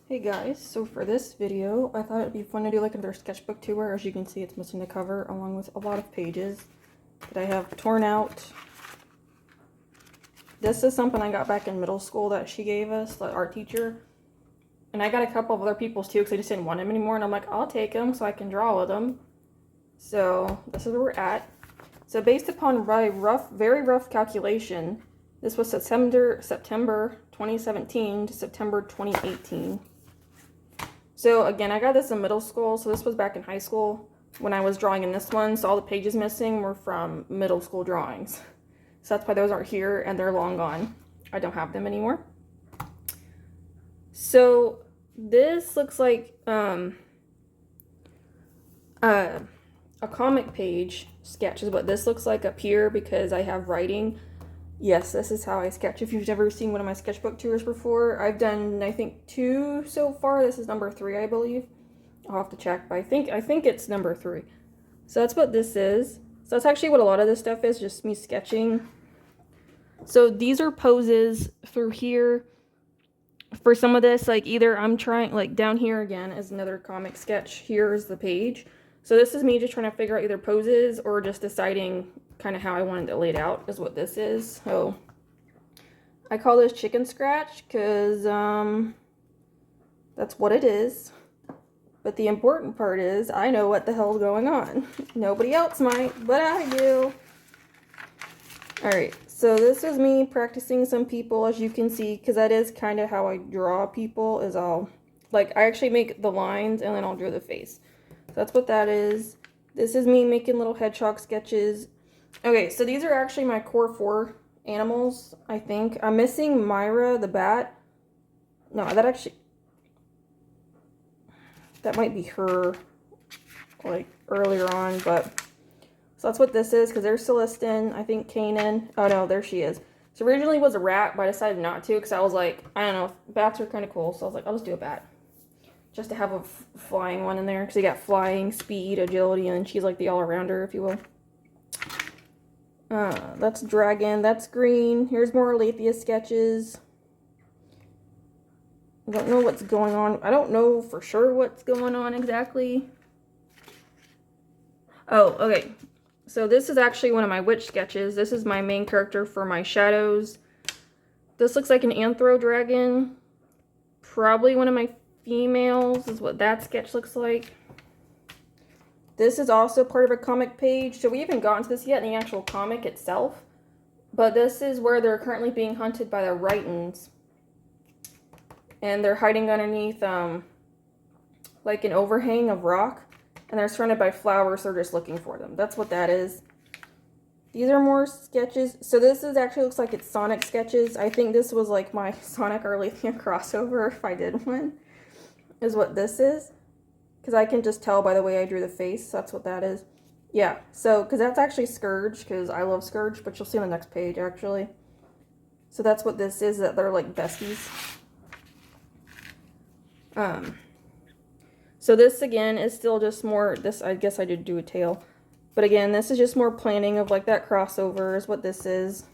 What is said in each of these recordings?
Hey guys, so for this video, I thought it'd be fun to do like another sketchbook tour. As you can see, it's missing the cover along with a lot of pages that I have torn out. This is something I got back in middle school that she gave us, the art teacher. And I got a couple of other people's too because I just didn't want them anymore. And I'm like, I'll take them so I can draw with them. So this is where we're at. So based upon my very rough calculation, this was September 2017 to September 2018. So again, I got this in middle school, so this was back in high school when I was drawing in this one, so all the pages missing were from middle school drawings. So that's why those aren't here, and they're long gone. I don't have them anymore. So this looks like a comic page sketch is what this looks like up here because I have writing. Yes, this is how I sketch. If you've never seen one of my sketchbook tours before, I've done, I think, 2 so far. This is number 3, I believe. I'll have to check, but I think it's number 3. So that's what this is. So that's actually what a lot of this stuff is, just me sketching. So these are poses through here. For some of this, like either I'm trying, like down here again is another comic sketch. Here is the page. So this is me just trying to figure out either poses or just deciding kind of how I wanted it laid out is what this is. So I call this chicken scratch because that's what it is. But the important part is I know what the hell's going on. Nobody else might, but I do. Alright, so this is me practicing some people, as you can see, because that is kind of how I draw people, is I actually make the lines and then I'll draw the face. So that's what that is. This is me making little hedgehog sketches. Okay, so these are actually my core 4 animals, I think. I'm missing Myra the bat. No, that might be her, like, earlier on, but... So that's what this is, because there's Celestin, I think Kanan. Oh no, there she is. So originally it was a rat, but I decided not to, because I was like, I don't know, bats are kind of cool, so I was like, I'll just do a bat. Just to have a flying one in there, because you got flying, speed, agility, and she's like the all-arounder, if you will. That's dragon, that's green. Here's more Alethea sketches. I don't know what's going on. I don't know for sure what's going on exactly. Oh, okay. So this is actually one of my witch sketches. This is my main character for my shadows. This looks like an anthro dragon. Probably one of my females is what that sketch looks like. This is also part of a comic page. So we haven't gotten to this yet in the actual comic itself. But this is where they're currently being hunted by the Rhytons. And they're hiding underneath like an overhang of rock. And they're surrounded by flowers, so they're just looking for them. That's what that is. These are more sketches. So this is actually looks like it's Sonic sketches. I think this was like my Sonic or Alethea crossover, if I did one, is what this is. Because I can just tell by the way I drew the face. That's what that is. Yeah, so, because that's actually Scourge, because I love Scourge, but you'll see on the next page, actually. So that's what this is, that they're like besties. So this, again, is still just more, this, I guess I did do a tail. But again, this is just more planning of like that crossover is what this is.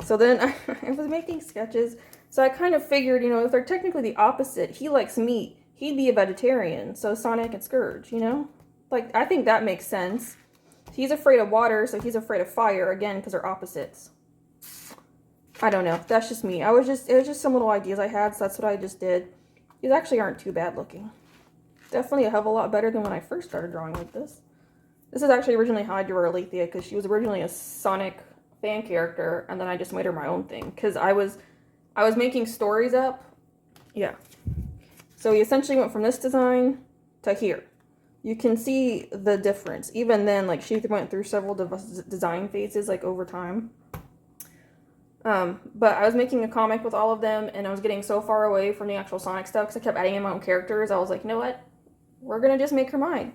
So then I was making sketches. So I kind of figured, you know, if they're technically the opposite, he likes meat, he'd be a vegetarian. So Sonic and Scourge, you know? Like, I think that makes sense. He's afraid of water, so he's afraid of fire, again, because they're opposites. I don't know. That's just me. It was just some little ideas I had, so that's what I just did. These actually aren't too bad looking. Definitely a hell of a lot better than when I first started drawing like this. This is actually originally how I drew Alethea, because she was originally a Sonic fan character, and then I just made her my own thing, because I was making stories up. Yeah. So we essentially went from this design to here. You can see the difference. Even then, like, she went through several design phases, like, over time. But I was making a comic with all of them, and I was getting so far away from the actual Sonic stuff, because I kept adding in my own characters. I was like, you know what? We're going to just make her mine.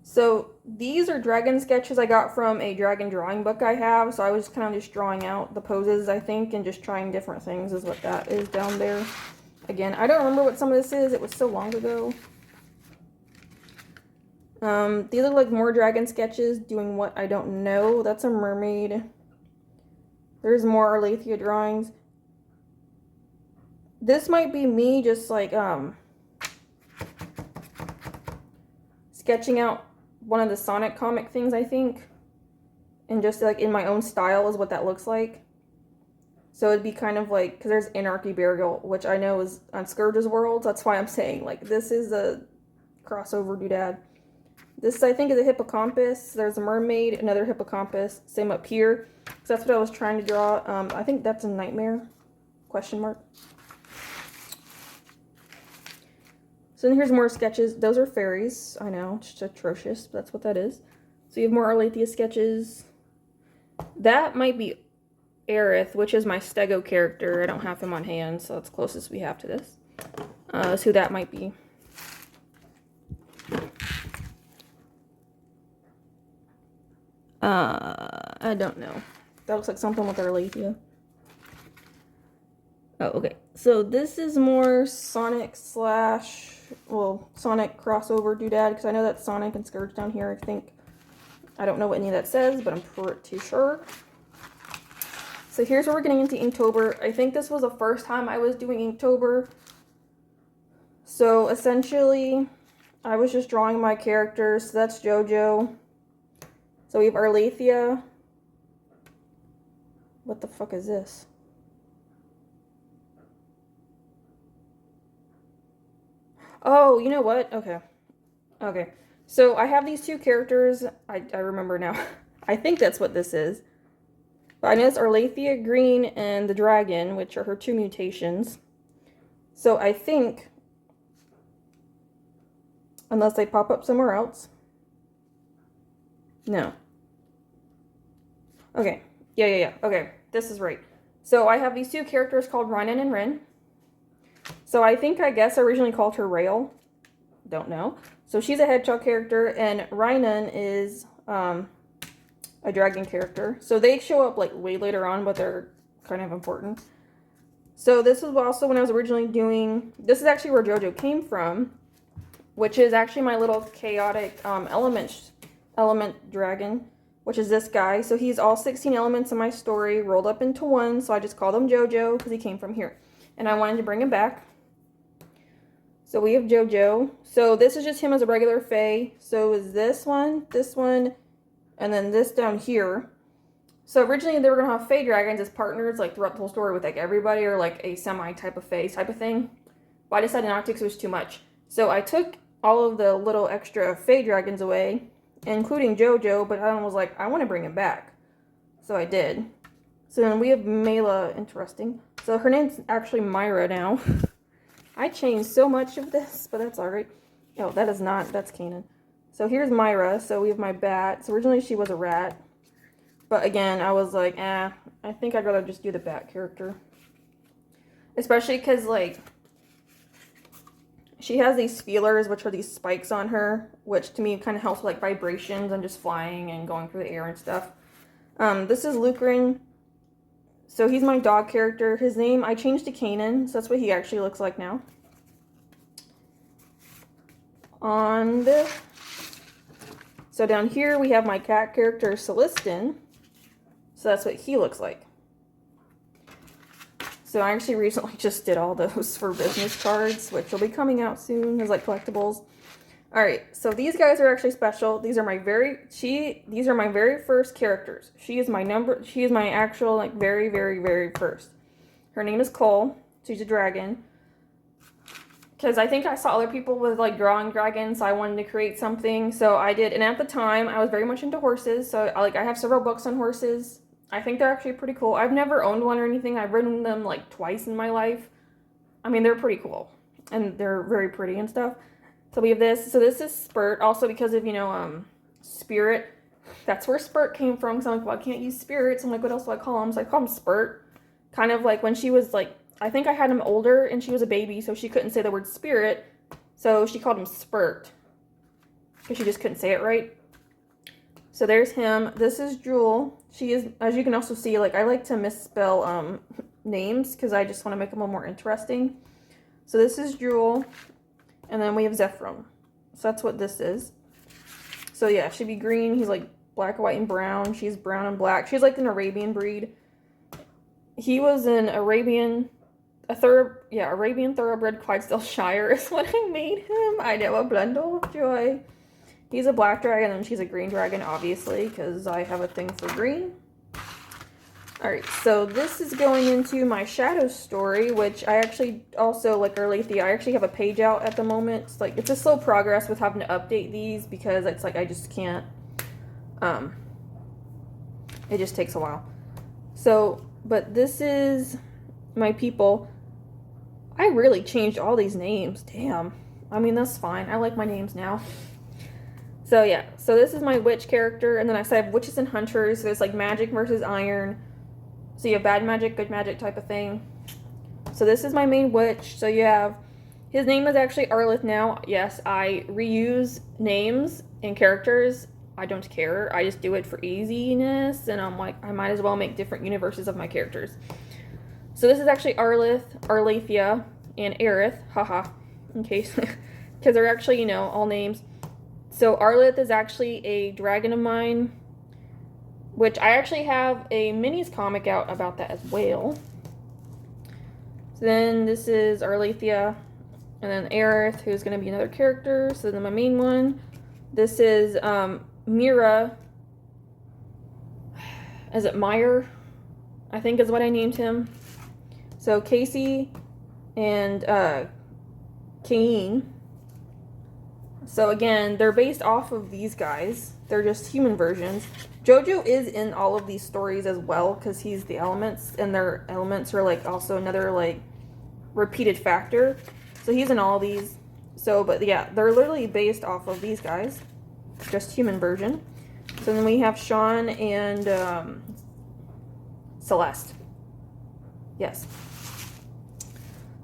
So these are dragon sketches I got from a dragon drawing book I have. So I was kind of just drawing out the poses, I think, and just trying different things is what that is down there. Again, I don't remember what some of this is. It was so long ago. These are like more dragon sketches doing what I don't know. That's a mermaid. There's more Alethea drawings. This might be me just like sketching out one of the Sonic comic things, I think. And just like in my own style is what that looks like. So it'd be kind of like, because there's Anarchy Burial, which I know is on Scourge's World. That's why I'm saying, like, this is a crossover doodad. This, I think, is a hippocampus. There's a mermaid, another hippocampus. Same up here. So that's what I was trying to draw. I think that's a nightmare? Question mark. So then here's more sketches. Those are fairies. I know, it's atrocious, but that's what that is. So you have more Arlethea sketches. That might be Aerith, which is my Stego character. I don't have him on hand, so that's closest we have to this. That's who that might be. I don't know. That looks like something with Arlethea. Oh, okay. So this is more Sonic slash, well, Sonic crossover doodad, because I know that's Sonic and Scourge down here, I think. I don't know what any of that says, but I'm pretty sure. So here's where we're getting into Inktober. I think this was the first time I was doing Inktober. So essentially, I was just drawing my characters. So that's JoJo. So we have Arlethea. What the fuck is this? Oh, you know what? Okay. Okay. So I have these two characters. I remember now. I think that's what this is. But I know it's Arlethea Green and the Dragon, which are her two mutations. So I think, unless they pop up somewhere else. No. Okay. Yeah. Okay. This is right. So I have these two characters called Rynan and Rin. So I think, I guess, I originally called her Rail. Don't know. So she's a hedgehog character, and Rynan is a dragon character. So they show up like way later on, but they're kind of important. So this is also when I was originally doing, this is actually where JoJo came from, which is actually my little chaotic element dragon, which is this guy. So he's all 16 elements in my story rolled up into one. So I just called him JoJo because he came from here. And I wanted to bring him back. So we have JoJo. So this is just him as a regular Fae. So is this one, and then this down here. So originally they were going to have Fae dragons as partners, like throughout the whole story with like everybody, or like a semi-type of Fae type of thing. But I decided not to because it was too much. So I took all of the little extra Fae dragons away, including JoJo, but I was like, I want to bring him back. So I did. So then we have Mela, interesting. So her name's actually Myra now. I changed so much of this, but that's alright. Oh, that is not, that's Kanan. So here's Myra. So we have my bat. So originally she was a rat. But again, I was like, I think I'd rather just do the bat character. Especially because, like, she has these feelers, which are these spikes on her, which to me kind of helps with, like, vibrations and just flying and going through the air and stuff. This is Lucrin. So he's my dog character. His name, I changed to Kanan, so that's what he actually looks like now. So down here we have my cat character, Celestin. So that's what he looks like. So I actually recently just did all those for business cards, which will be coming out soon as like collectibles. Alright, so these guys are actually special. These are my very first characters. She is my actual, like, very first. Her name is Cole. She's a dragon. Because I think I saw other people with, like, drawing dragons, so I wanted to create something. So I did, and at the time, I was very much into horses. So, I have several books on horses. I think they're actually pretty cool. I've never owned one or anything. I've ridden them, like, twice in my life. I mean, they're pretty cool. And they're very pretty and stuff. So we have this. So this is Spurt, also because of, Spirit. That's where Spurt came from. So I'm like, well, I can't use spirits. I'm like, what else do I call him? So I call him Spurt. Kind of like when she was like, I think I had him older and she was a baby, so she couldn't say the word spirit. So she called him Spurt. Because she just couldn't say it right. So there's him. This is Jewel. She is, as you can also see, like, I like to misspell names because I just want to make them a little more interesting. So this is Jewel. And then we have Zephram. So that's what this is. So yeah, she'd be green. He's like black, white, and brown. She's brown and black. She's like an Arabian breed. He was an Arabian, yeah, Arabian Thoroughbred Clydesdale is what I made him. I know, a bundle of joy. He's a black dragon and she's a green dragon, obviously, because I have a thing for green. Alright, so this is going into my shadow story, which I actually also, like Arlethea, I actually have a page out at the moment. It's like, it's a slow progress with having to update these because it's like I just can't, it just takes a while. So, but this is my people. I really changed all these names, damn. I mean, that's fine, I like my names now. So yeah, so this is my witch character, and then I have witches and hunters, so it's like magic versus iron. So you have bad magic, good magic type of thing. So this is my main witch. So you have, his name is actually Arleth now. Yes, I reuse names and characters. I don't care. I just do it for easiness, and I'm like, I might as well make different universes of my characters. So this is actually Arleth, Arlethea, and Aerith. Haha. In case, because they're actually, you know, all names. So Arleth is actually a dragon of mine, which I actually have a minis comic out about that as well. So then this is Arlethea, and then Aerith, who's going to be another character. So then my main one, this is Mira. Is it Meyer? I think is what I named him. So Casey and Cain. So again, they're based off of these guys. They're just human versions. Jojo is in all of these stories as well because he's the elements, and their elements are like also another like repeated factor. So he's in all these. So, but yeah, they're literally based off of these guys, just human version. So then we have Sean and Celeste. Yes.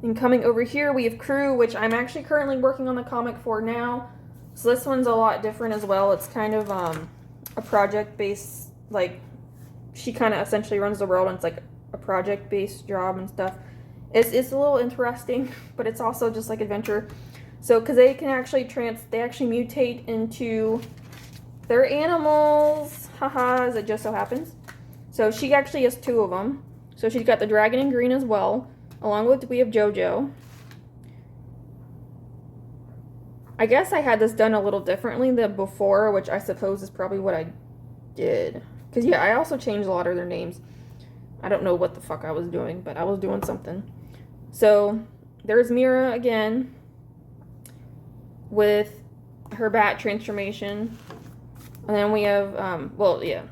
And coming over here, we have Crew, which I'm actually currently working on the comic for now. So this one's a lot different as well. It's kind of a project-based, like, she kind of essentially runs the world, and it's like a project-based job and stuff. It's a little interesting, but it's also just like adventure. So, because they can actually they actually mutate into their animals. Haha, as it just so happens. So she actually has 2 of them. So she's got the dragon in green as well. Along with, we have Jojo. I guess I had this done a little differently than before, which I suppose is probably what I did. Because, yeah, I also changed a lot of their names. I don't know what the fuck I was doing, but I was doing something. So, there's Mira again with her bat transformation. And then we have, well, yeah.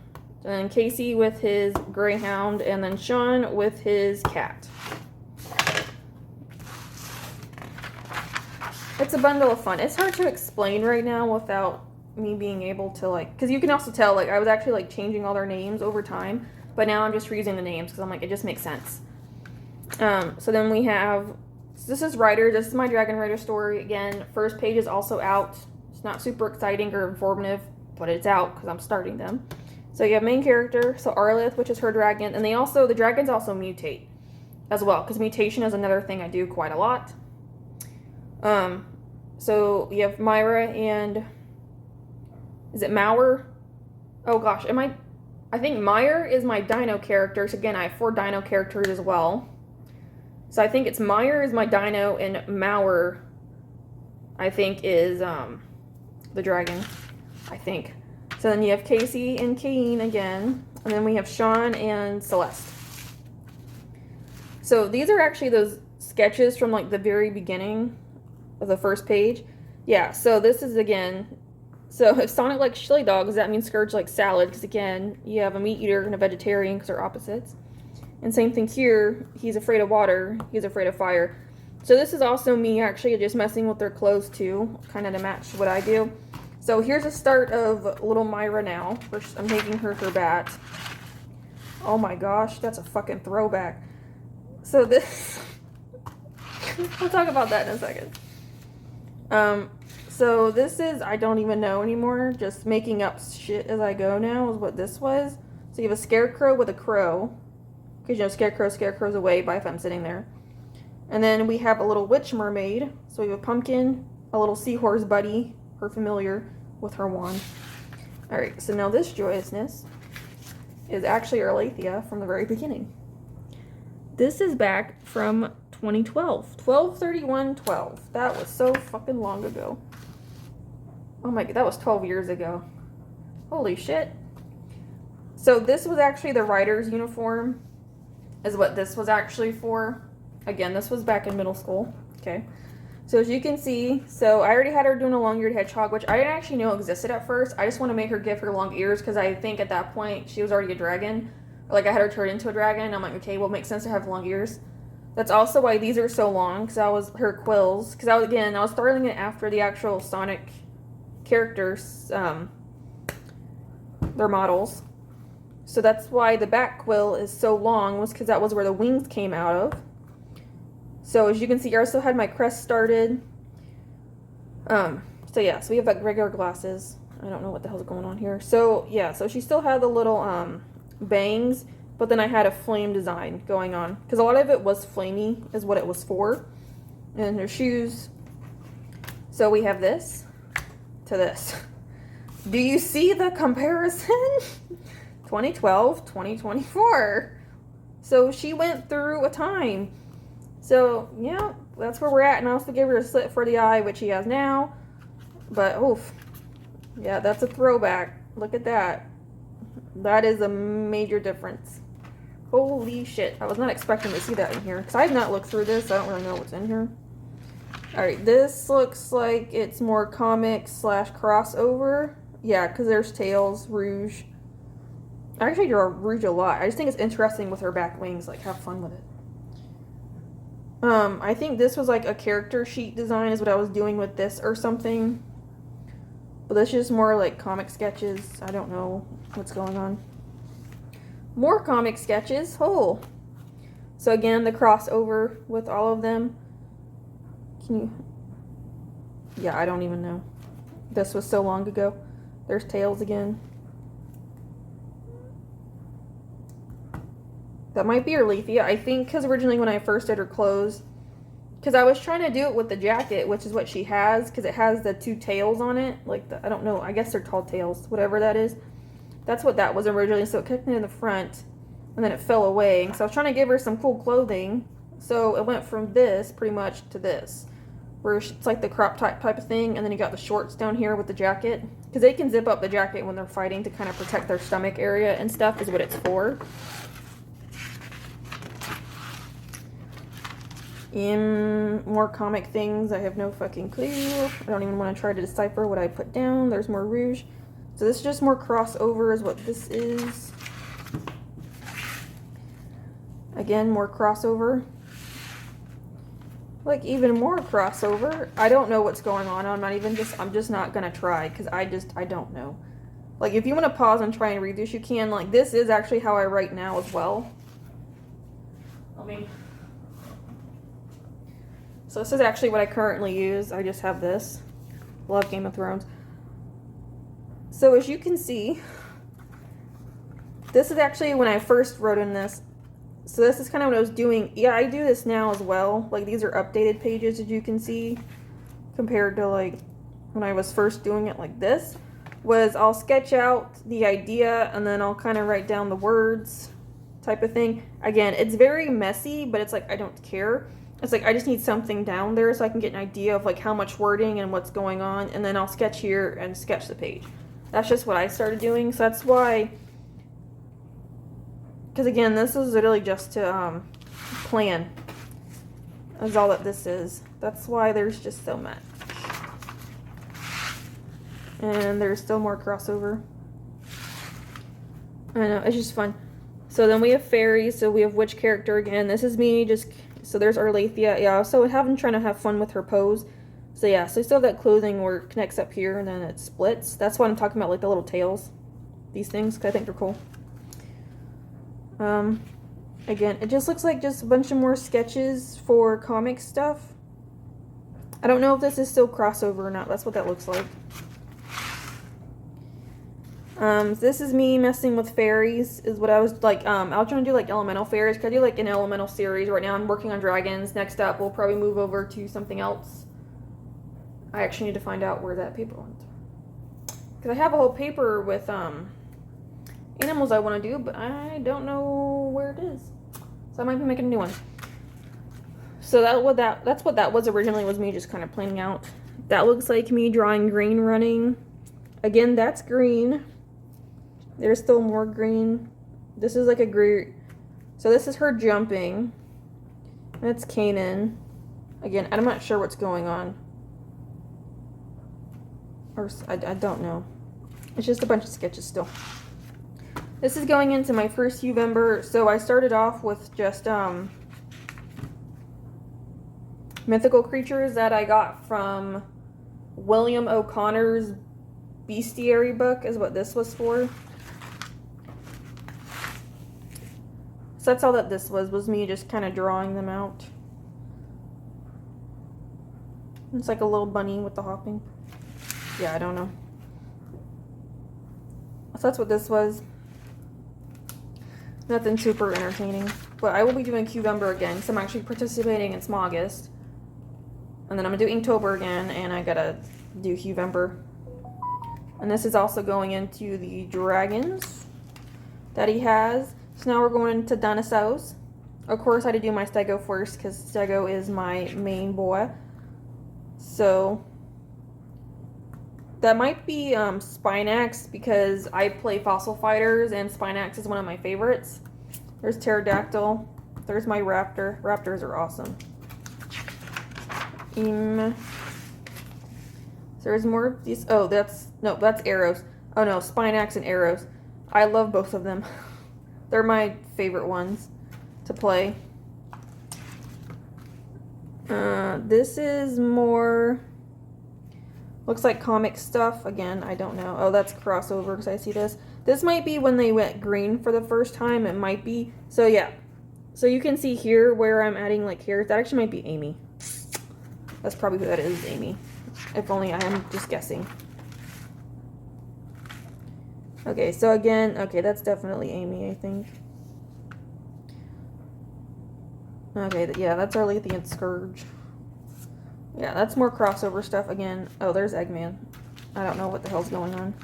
And then Casey with his greyhound, and then Sean with his cat. It's a bundle of fun. It's hard to explain right now without me being able to, like, because you can also tell, like, I was actually, like, changing all their names over time, but now I'm just reusing the names because I'm like, it just makes sense. So then we have, so this is Rider. This is my Dragon Rider story. Again, first page is also out. It's not super exciting or informative, but it's out because I'm starting them. So you have main character, so Arleth, which is her dragon, and the dragons also mutate as well, because mutation is another thing I do quite a lot. So you have Myra and, is it Mauer? Oh gosh, I think Meyer is my dino character. So again, I have 4 dino characters as well. So I think it's Meyer is my dino, and Mauer, I think, is, the dragon, I think. So then you have Casey and Cain again, and then we have Sean and Celeste. So these are actually those sketches from like the very beginning of the first page. Yeah, so this is again, so if Sonic likes chili dogs, that means Scourge likes salad, because again, you have a meat eater and a vegetarian because they're opposites. And same thing here, he's afraid of water, he's afraid of fire. So this is also me actually just messing with their clothes too, kind of to match what I do. So here's a start of little Myra now. First, I'm making her bat. Oh my gosh, that's a fucking throwback. So this, we'll talk about that in a second. So this is, I don't even know anymore, just making up shit as I go now is what this was. So you have a scarecrow with a crow, because you know scarecrow's away by if I'm sitting there. And then we have a little witch mermaid. So we have a pumpkin, a little seahorse buddy, her familiar, with her wand. Alright, so now this joyousness is actually Arlethea from the very beginning. This is back from 2012. 12/31/12. That was so fucking long ago. Oh my god, that was 12 years ago. Holy shit. So this was actually the writer's uniform, is what this was actually for. Again, this was back in middle school. Okay. So as you can see, so I already had her doing a long-eared hedgehog, which I didn't actually know existed at first. I just want to make her give her long ears because I think at that point she was already a dragon. Like I had her turn into a dragon. I'm like, okay, well, it makes sense to have long ears. That's also why these are so long, because I was her quills. Because I was starting it after the actual Sonic characters, their models. So that's why the back quill is so long, was because that was where the wings came out of. So as you can see, I also had my crest started. So yeah, so we have like regular glasses. I don't know what the hell's going on here. So yeah, so she still had the little bangs, but then I had a flame design going on. Because a lot of it was flamey, is what it was for. And her shoes. So we have this to this. Do you see the comparison? 2012, 2024. So she went through a time. So, yeah, that's where we're at. And I also gave her a slit for the eye, which she has now. But, oof. Yeah, that's a throwback. Look at that. That is a major difference. Holy shit. I was not expecting to see that in here. Because I have not looked through this. I don't really know what's in here. Alright, this looks like it's more comic / crossover. Yeah, because there's tails, rouge. I actually draw rouge a lot. I just think it's interesting with her back wings. Like, have fun with it. I think this was like a character sheet design is what I was doing with this or something. But this is just more like comic sketches. I don't know what's going on. More comic sketches. Oh. So again, the crossover with all of them. Can you... Yeah, I don't even know. This was so long ago. There's tails again. That might be her Leafia. I think because originally when I first did her clothes, because I was trying to do it with the jacket, which is what she has, because it has the two tails on it. Like, I don't know, I guess they're called tails, whatever that is. That's what that was originally. So it kicked me in the front, and then it fell away. So I was trying to give her some cool clothing. So it went from this, pretty much, to this. Where it's like the crop type of thing, and then you got the shorts down here with the jacket. Because they can zip up the jacket when they're fighting to kind of protect their stomach area and stuff, is what it's for. In more comic things, I have no fucking clue. I don't even want to try to decipher what I put down. There's more rouge. So this is just more crossover is what this is. Again, more crossover. Like even more crossover. I don't know what's going on. I'm just not gonna try because I don't know. Like if you want to pause and try and read this, you can. Like this is actually how I write now as well. So this is actually what I currently use. I just have this. Love Game of Thrones. So as you can see, this is actually when I first wrote in this. So this is kind of what I was doing. Yeah, I do this now as well. Like these are updated pages, as you can see, compared to like when I was first doing it like this. Was I'll sketch out the idea and then I'll kind of write down the words type of thing. Again, it's very messy, but it's like I don't care. It's like I just need something down there so I can get an idea of like how much wording and what's going on, and then I'll sketch here and sketch the page. That's just what I started doing, so that's why. Because again, this is really just to plan. That's all that this is. That's why there's just so much. And there's still more crossover. I know, it's just fun. So then we have fairies, so we have which character again. This is me just... So there's Arlathea. Yeah, so trying to have fun with her pose. So yeah, so you still have that clothing where it connects up here and then it splits. That's what I'm talking about, like the little tails. These things, because I think they're cool. Again, it just looks like just a bunch of more sketches for comic stuff. I don't know if this is still crossover or not. That's what that looks like. This is me messing with fairies, is what I was like, I was trying to do like elemental fairies, because I do like an elemental series. Right now I'm working on dragons. Next up, we'll probably move over to something else. I actually need to find out where that paper went. Because I have a whole paper with, animals I want to do, but I don't know where it is. So I might be making a new one. So that's what that was originally, was me just kind of planning out. That looks like me drawing Green running. Again, that's green. There's still more green. This is like a green. So this is her jumping. That's Kanan. Again, I'm not sure what's going on. Or I don't know. It's just a bunch of sketches still. This is going into my first Uvember. So I started off with just mythical creatures that I got from William O'Connor's Bestiary book is what this was for. So that's all that this was me just kind of drawing them out. It's like a little bunny with the hopping. Yeah, I don't know. So that's what this was. Nothing super entertaining. But I will be doing Qvember again, so I'm actually participating in Smoggist. And then I'm going to do Inktober again, and I gotta do Qvember. And this is also going into the dragons that he has. So now we're going to Dinosaurs. Of course, I had to do my Stego first, because Stego is my main boy. So that might be Spinax, because I play Fossil Fighters, and Spinax is one of my favorites. There's Pterodactyl. There's my Raptor. Raptors are awesome. So there's more of these. Oh, that's Arrows. Oh no, Spinax and Arrows. I love both of them. They're my favorite ones to play. This is more, looks like comic stuff. Again, I don't know. Oh, that's crossover because I see this. This might be when they went green for the first time. It might be. So yeah. So you can see here where I'm adding like hairs. That actually might be Amy. That's probably who that is, Amy. If only I am just guessing. Okay, so again, okay, that's definitely Amy, I think. Okay, yeah, that's our Lethean Scourge. Yeah, that's more crossover stuff again. Oh, there's Eggman. I don't know what the hell's going on.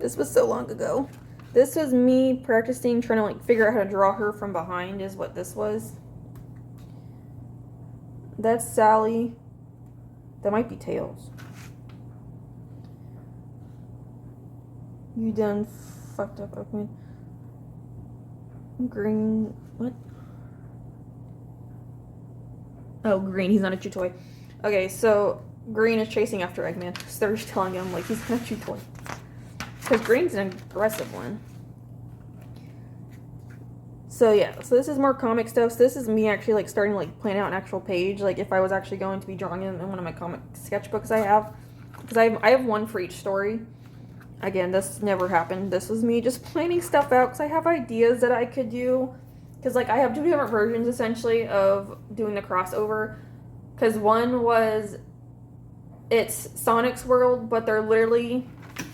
This was so long ago. This was me practicing, trying to like figure out how to draw her from behind is what this was. That's Sally. That might be Tails. You done fucked up, okay. Green, what? Oh, Green, he's not a chew toy. Okay, so Green is chasing after Eggman. So they're just telling him, like, he's not a chew toy. Because Green's an aggressive one. So yeah, so this is more comic stuff. So this is me actually like starting to like plan out an actual page. Like if I was actually going to be drawing in one of my comic sketchbooks I have. Because I have one for each story. Again, this never happened. This was me just planning stuff out because I have ideas that I could do. Because like I have two different versions essentially of doing the crossover. Because one was, it's Sonic's world, but they're literally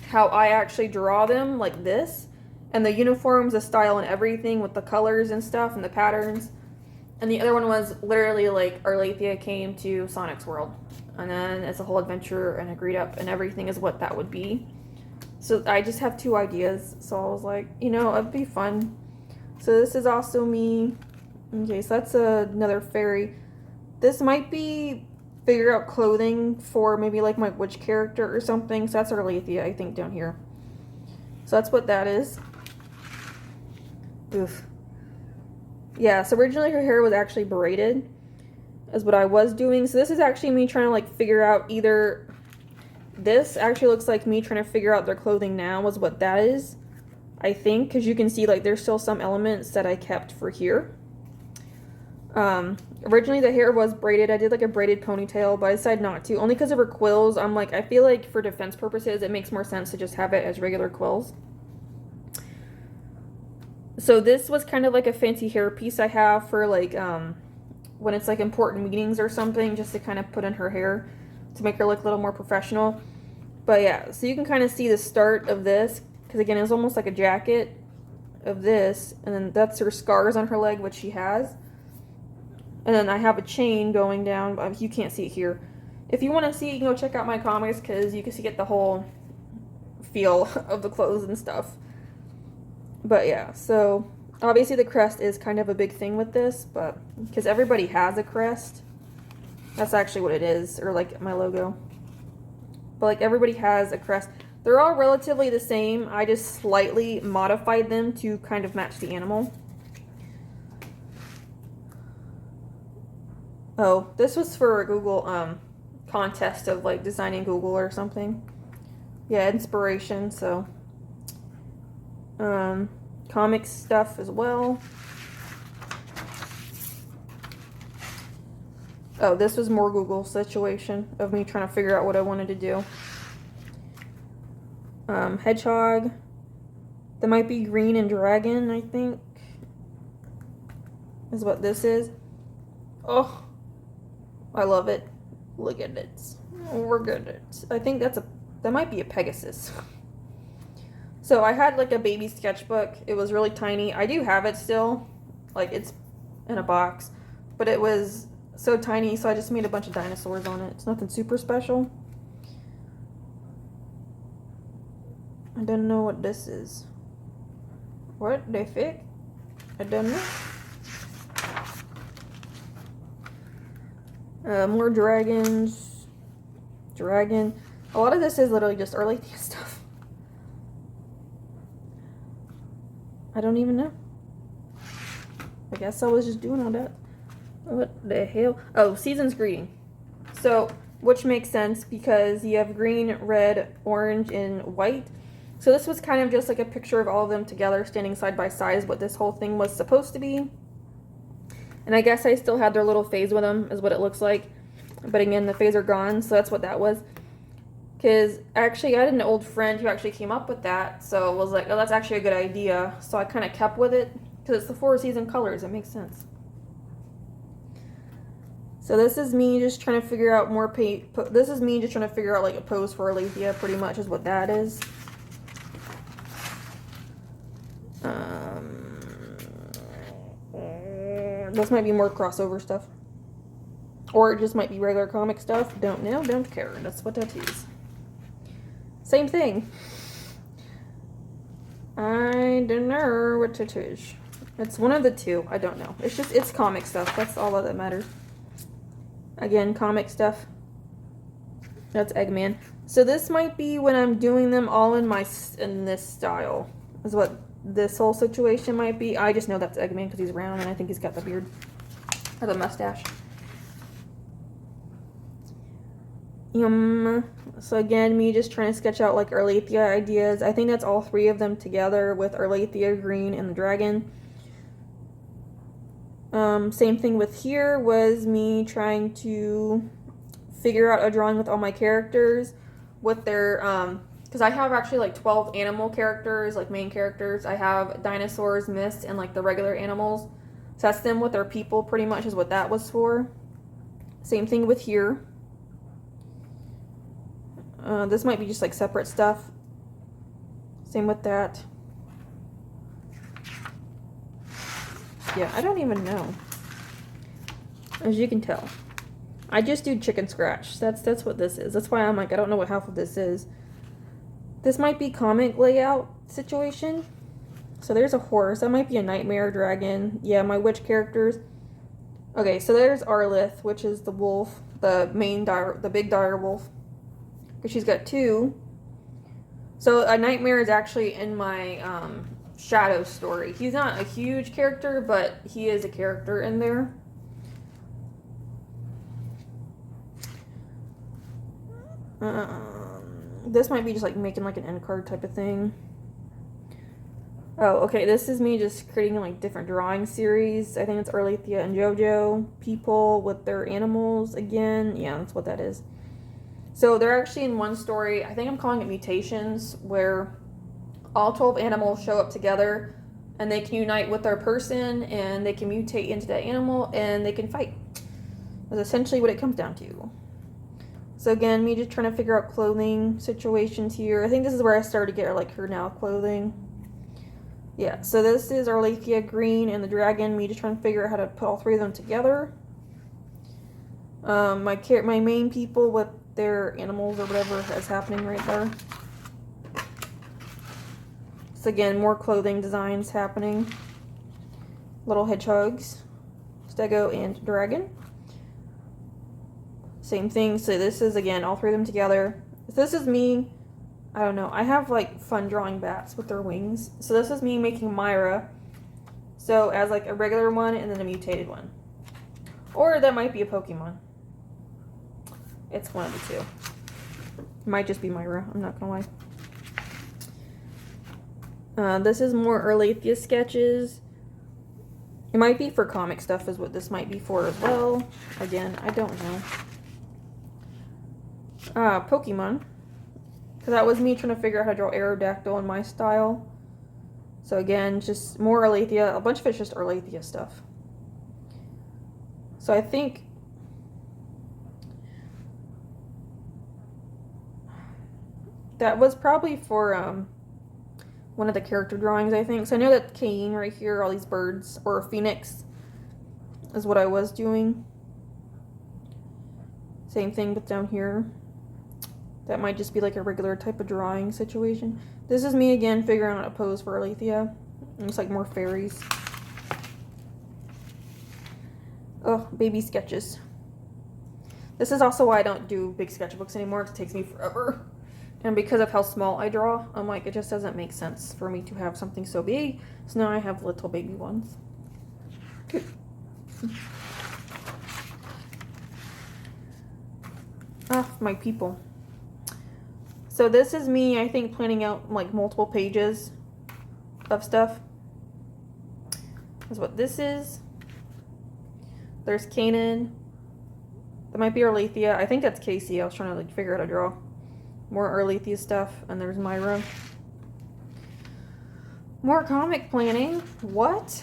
how I actually draw them, like this. And the uniforms, the style, and everything with the colors and stuff and the patterns. And the other one was literally like Arlethea came to Sonic's world. And then it's a whole adventure and agreed up and everything is what that would be. So I just have two ideas. So I was like, you know, it'd be fun. So this is also me. Okay, so that's another fairy. This might be figure out clothing for maybe like my witch character or something. So that's Arlethea, I think, down here. So that's what that is. Oof. Yeah, so originally her hair was actually braided, is what I was doing. So this is actually me trying to like figure out either, this actually looks like me trying to figure out their clothing now is what that is, I think, because you can see like there's still some elements that I kept for here. Originally the hair was braided. I did like a braided ponytail, but I decided not to, only because of her quills. I'm like, I feel like for defense purposes it makes more sense to just have it as regular quills. So this was kind of like a fancy hair piece I have for like when it's like important meetings or something, just to kind of put in her hair to make her look a little more professional. But yeah, so you can kind of see the start of this, because again it's almost like a jacket of this, and then that's her scars on her leg, which she has. And then I have a chain going down, but you can't see it here. If you want to see it, you can go check out my comics, because you can get the whole feel of the clothes and stuff. But yeah, so Obviously the crest is kind of a big thing with this, but because everybody has a crest. That's actually what it is, or like my logo. But like everybody has a crest. They're all relatively the same. I just slightly modified them to kind of match the animal. Oh, this was for a Google contest of like designing Google or something. Yeah, inspiration, so comic stuff as well. Oh, this was more Google situation of me trying to figure out what I wanted to do. Hedgehog. That might be green and dragon, I think. Is what this is. Oh, I love it. Look at it. We're good at it. I think that might be a Pegasus. So I had like a baby sketchbook. It was really tiny. I do have it still. Like it's in a box. But it was so tiny, so I just made a bunch of dinosaurs on it. It's nothing super special. I don't know what this is. What the fuck? I don't know. More dragons. Dragon. A lot of this is literally just early stuff. I don't even know. I guess I was just doing all that. What the hell? Oh, Season's Greeting. So, which makes sense because you have green, red, orange, and white. So this was kind of just like a picture of all of them together standing side by side is what this whole thing was supposed to be. And I guess I still had their little phase with them is what it looks like. But again, the phase are gone, so that's what that was. Because actually I had an old friend who actually came up with that. So I was like, oh, that's actually a good idea. So I kind of kept with it because it's the 4 season colors. It makes sense. So this is me just trying to figure out more this is me just trying to figure out like a pose for Alethea, pretty much is what that is. This might be more crossover stuff. Or it just might be regular comic stuff. Don't know, don't care. That's what that is. Same thing. I don't know what it is. It's one of the two. I don't know. It's comic stuff. That's all that matters. Again, comic stuff. That's Eggman. So this might be when I'm doing them all in this style. Is what this whole situation might be. I just know that's Eggman because he's round and I think he's got the beard or the mustache. So again, me just trying to sketch out like Arlethea ideas. I think that's all 3 of them together with Arlethea, green, and the dragon. Same thing with here was me trying to figure out a drawing with all my characters with their, because I have actually like 12 animal characters, like main characters. I have dinosaurs, myths, and like the regular animals. So that's them with their people pretty much is what that was for. Same thing with here. This might be just like separate stuff. Same with that. Yeah, I don't even know. As you can tell. I just do chicken scratch. That's what this is. That's why I'm like, I don't know what half of this is. This might be comic layout situation. So there's a horse. That might be a nightmare dragon. Yeah, my witch characters. Okay, so there's Arlith, which is the wolf. The big dire wolf. Because she's got 2. So a nightmare is actually in my Shadow story. He's not a huge character, but he is a character in there. This might be just like making like an end card type of thing. Oh, okay. This is me just creating like different drawing series. I think it's Arlethea and JoJo. People with their animals again. Yeah, that's what that is. So they're actually in one story. I think I'm calling it Mutations, where all 12 animals show up together and they can unite with their person and they can mutate into that animal and they can fight. That's essentially what it comes down to. So again, me just trying to figure out clothing situations here. I think this is where I started to get like her now clothing. Yeah, so this is Arlethea green and the dragon. Me just trying to figure out how to put all 3 of them together. My main people with their animals or whatever is happening right there. So again, more clothing designs happening. little hedgehogs, stego, and dragon. Same thing. So this is, again, all three of them together. This is me. I don't know. I have like fun drawing bats with their wings. So this is me making Myra. So as like a regular one and then a mutated one. Or that might be a Pokemon. It's one of the two. It might just be Myra. I'm not gonna lie. This is more Erlathia sketches. It might be for comic stuff is what this might be for as well. Again, I don't know. Pokemon. Because that was me trying to figure out how to draw Aerodactyl in my style. So again, just more Erlathia. A bunch of it's just Erlathia stuff. So I think that was probably for one of the character drawings, I think. So I know that Cain right here, all these birds, or a phoenix, is what I was doing. Same thing, but down here. That might just be like a regular type of drawing situation. This is me again figuring out a pose for Erlathia. Looks like more fairies. Oh, baby sketches. This is also why I don't do big sketchbooks anymore. It takes me forever. And because of how small I draw, I'm like, it just doesn't make sense for me to have something so big. So now I have little baby ones. Ah, my people. So this is me, I think, planning out like multiple pages of stuff. That's what this is. There's Kanan. That might be Erlathia. I think that's Casey. I was trying to like figure out how to draw more Erlathia stuff. And there's Myra. More comic planning. What?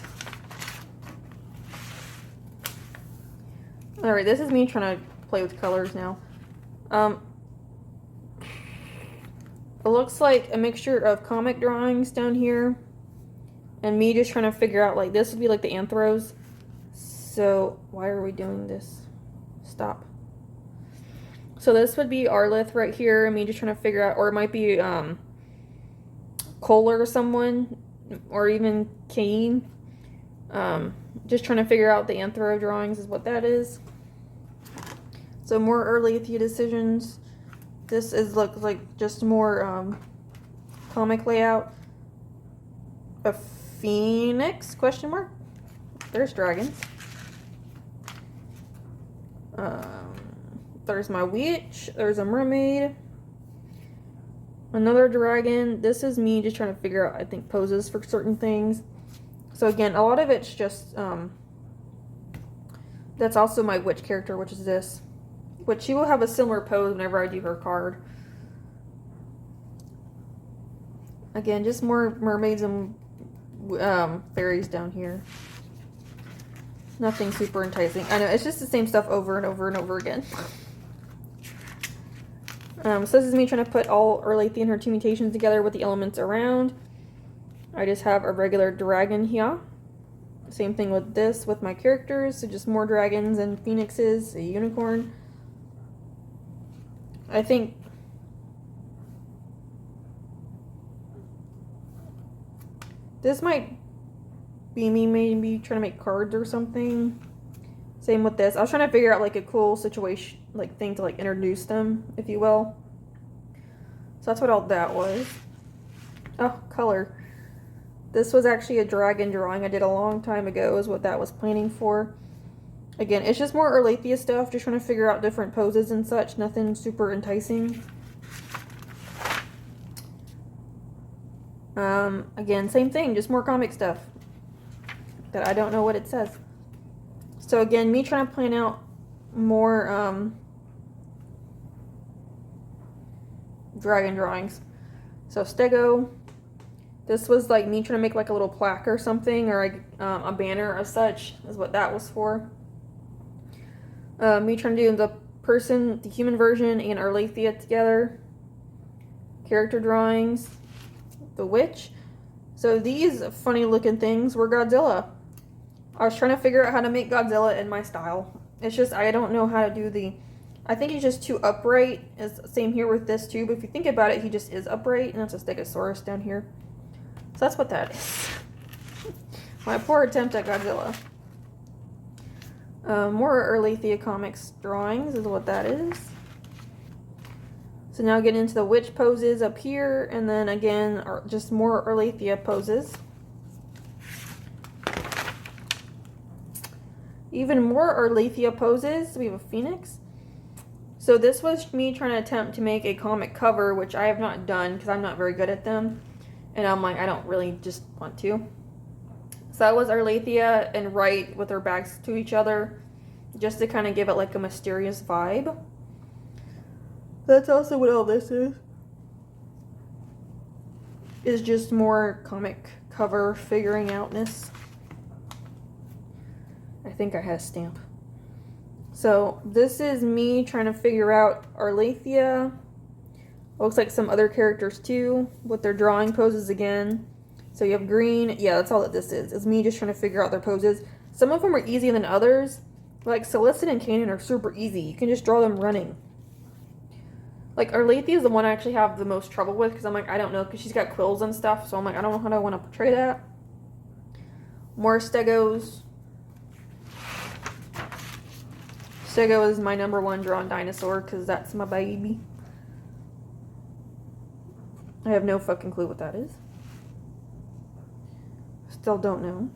Alright, this is me trying to play with colors now. It looks like a mixture of comic drawings down here and me just trying to figure out, like, this would be like the anthros. So why are we doing this? Stop. So this would be Arlith right here, and me just trying to figure out, or it might be Kohler or someone, or even Cain. Just trying to figure out the anthro drawings is what that is. So more Erlathia decisions. This is looks like just more comic layout. A phoenix, question mark. There's dragons. There's my witch. There's a mermaid. Another dragon. This is me just trying to figure out, I think, poses for certain things. So again, a lot of it's just, that's also my witch character, which is this. Which she will have a similar pose whenever I do her card. Again, just more mermaids and fairies down here. Nothing super enticing. I know, it's just the same stuff over and over and over again. So this is me trying to put all Erlathia and her two mutations together with the elements around. I just have a regular dragon here. Same thing with this with my characters. So just more dragons and phoenixes, a unicorn. I think this might be me maybe trying to make cards or something. Same with this. I was trying to figure out like a cool situation, like thing to like introduce them, if you will. So that's what all that was. Oh, color. This was actually a dragon drawing I did a long time ago is what that was planning for. Again, it's just more Erlathia stuff, just trying to figure out different poses and such. Nothing super enticing. Again, same thing, just more comic stuff that I don't know what it says. So again, me trying to plan out more dragon drawings. So stego. This was like me trying to make like a little plaque or something, or a banner of such is what that was for. Me trying to do the person, the human version, and Erlathia together. Character drawings. The witch. So these funny looking things were Godzilla. I was trying to figure out how to make Godzilla in my style. It's just, I don't know how to do the, I think he's just too upright. It's same here with this too, but if you think about it, he just is upright, and that's a Stegosaurus down here. So that's what that is. My poor attempt at Godzilla. More Earlethea Comics drawings is what that is. So now getting into the witch poses up here, and then again, just more Earlethea poses. Even more Earlethea poses. We have a phoenix. So this was me trying to attempt to make a comic cover, which I have not done because I'm not very good at them. And I'm like, I don't really just want to. So that was Earlethea and Wright with their backs to each other, just to kind of give it like a mysterious vibe. That's also what all this is. Is just more comic cover figuring outness. I think I had a stamp. So this is me trying to figure out Earlethea. Looks like some other characters too, with their drawing poses again. So you have green. Yeah, that's all that this is. It's me just trying to figure out their poses. Some of them are easier than others. Like Celestin and Kanan are super easy. You can just draw them running. Like Earlethea is the one I actually have the most trouble with because I'm like, I don't know, because she's got quills and stuff. So I'm like, I don't know how I want to portray that. More Stegos. Stego is my #1 drawn dinosaur because that's my baby. I have no fucking clue what that is. Still don't know.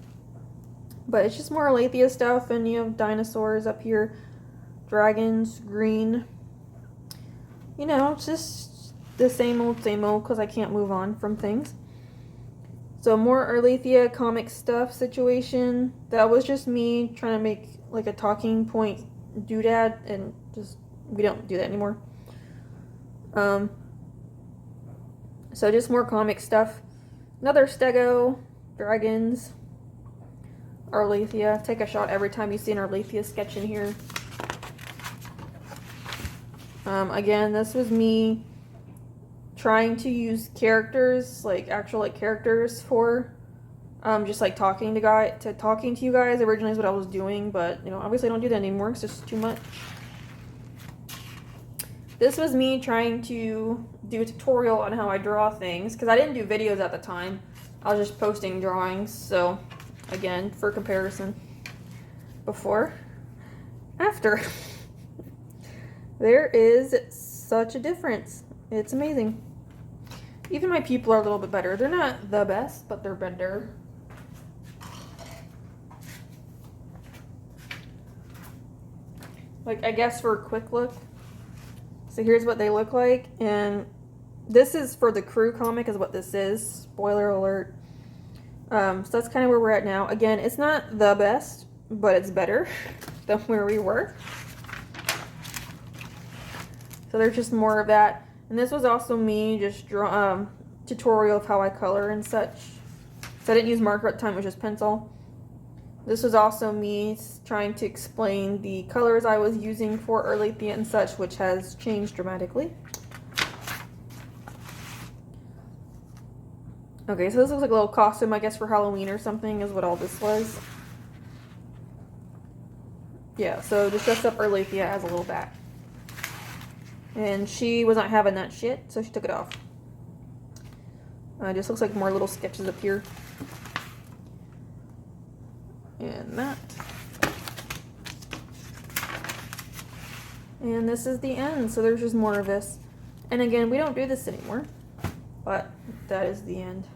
But it's just more Earlethea stuff, and you have dinosaurs up here. Dragons, green. You know, it's just the same old because I can't move on from things. So more Earlethea comic stuff situation. That was just me trying to make like a talking point doodad, and just we don't do that anymore. So just more comic stuff. Another Stego, dragons, Earlethea. Take a shot every time you see an Earlethea sketch in here. Again, this was me trying to use characters, like actual like characters for just like talking to you guys. Originally is what I was doing, but you know, obviously I don't do that anymore. It's just too much. This was me trying to do a tutorial on how I draw things because I didn't do videos at the time. I was just posting drawings. So again, for comparison, before, after. There is such a difference. It's amazing. Even my people are a little bit better. They're not the best, but they're better. Like, I guess for a quick look. So here's what they look like. And this is for the crew comic is what this is. Spoiler alert. So that's kind of where we're at now. Again, it's not the best, but it's better than where we were. So there's just more of that. And this was also me just draw tutorial of how I color and such. So I didn't use marker at the time, it was just pencil. This was also me trying to explain the colors I was using for Earlethea and such, which has changed dramatically. Okay, so this looks like a little costume, I guess, for Halloween or something is what all this was. Yeah, so just dressed up Earlethea as a little bat. And she was not having that shit, so she took it off. Just looks like more little sketches up here. And that. And this is the end, so there's just more of this. And again, we don't do this anymore, but that is the end.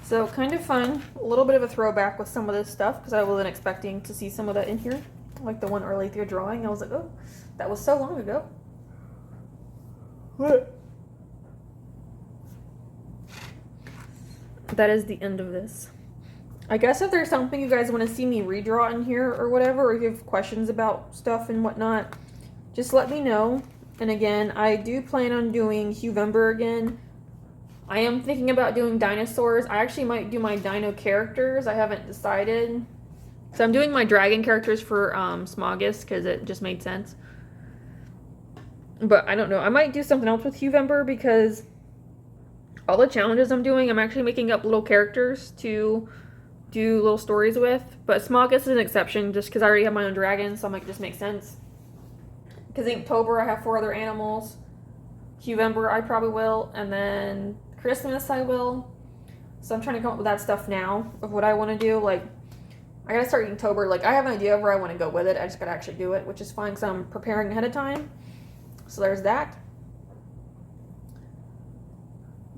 So kind of fun, a little bit of a throwback with some of this stuff, because I wasn't expecting to see some of that in here. Like the one Earlethea drawing, I was like, oh, that was so long ago. What? That is the end of this. I guess if there's something you guys want to see me redraw in here or whatever, or if you have questions about stuff and whatnot, just let me know. And again, I do plan on doing Huevember again. I am thinking about doing dinosaurs. I actually might do my dino characters. I haven't decided. So I'm doing my dragon characters for Smogus because it just made sense. But I don't know. I might do something else with Huevember because all the challenges I'm doing, I'm actually making up little characters to do little stories with. But Smogus is an exception just because I already have my own dragon, so I'm like, it just makes sense. Because Inktober, I have 4 other animals. Huevember, I probably will. And then Christmas, I will. So I'm trying to come up with that stuff now of what I want to do. Like, I gotta start Inktober. Like, I have an idea of where I want to go with it. I just gotta actually do it, which is fine because I'm preparing ahead of time. So there's that.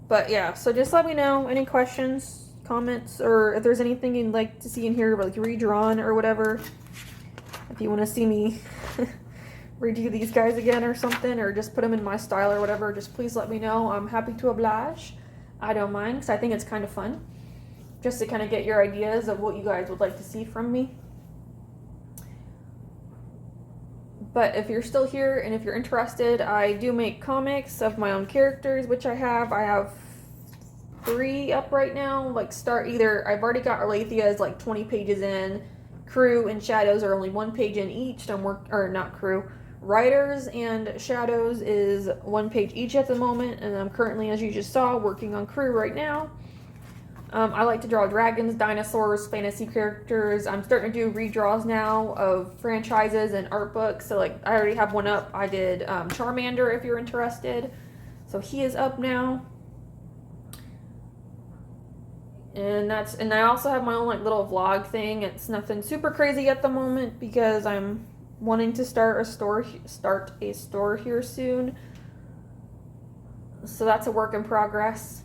But yeah, so just let me know any questions, comments, or if there's anything you'd like to see in here, like redrawn or whatever. If you want to see me redo these guys again or something, or just put them in my style or whatever, just please let me know. I'm happy to oblige. I don't mind because I think it's kind of fun just to kind of get your ideas of what you guys would like to see from me. But if you're still here and if you're interested, I do make comics of my own characters, which I have 3 up right now. Like, start either, I've already got Alethea's like 20 pages in. Crew and Shadows are only 1 page in each. Or not Crew. Riders and Shadows is 1 page each at the moment, and I'm currently, as you just saw, working on Crew right now. I like to draw dragons, dinosaurs, fantasy characters. I'm starting to do redraws now of franchises and art books. So, like, I already have one up. I did Charmander, if you're interested. So he is up now. And I also have my own like little vlog thing. It's nothing super crazy at the moment because I'm wanting to start a store here soon. So that's a work in progress.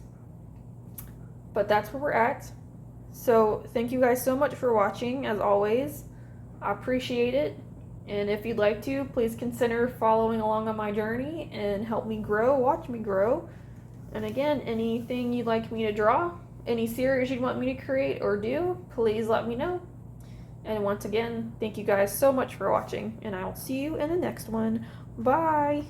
But that's where we're at. So thank you guys so much for watching, as always. I appreciate it. And if you'd like to, please consider following along on my journey and help me grow, watch me grow. And again, anything you'd like me to draw, any series you'd want me to create or do, please let me know. And once again, thank you guys so much for watching, and I'll see you in the next one. Bye!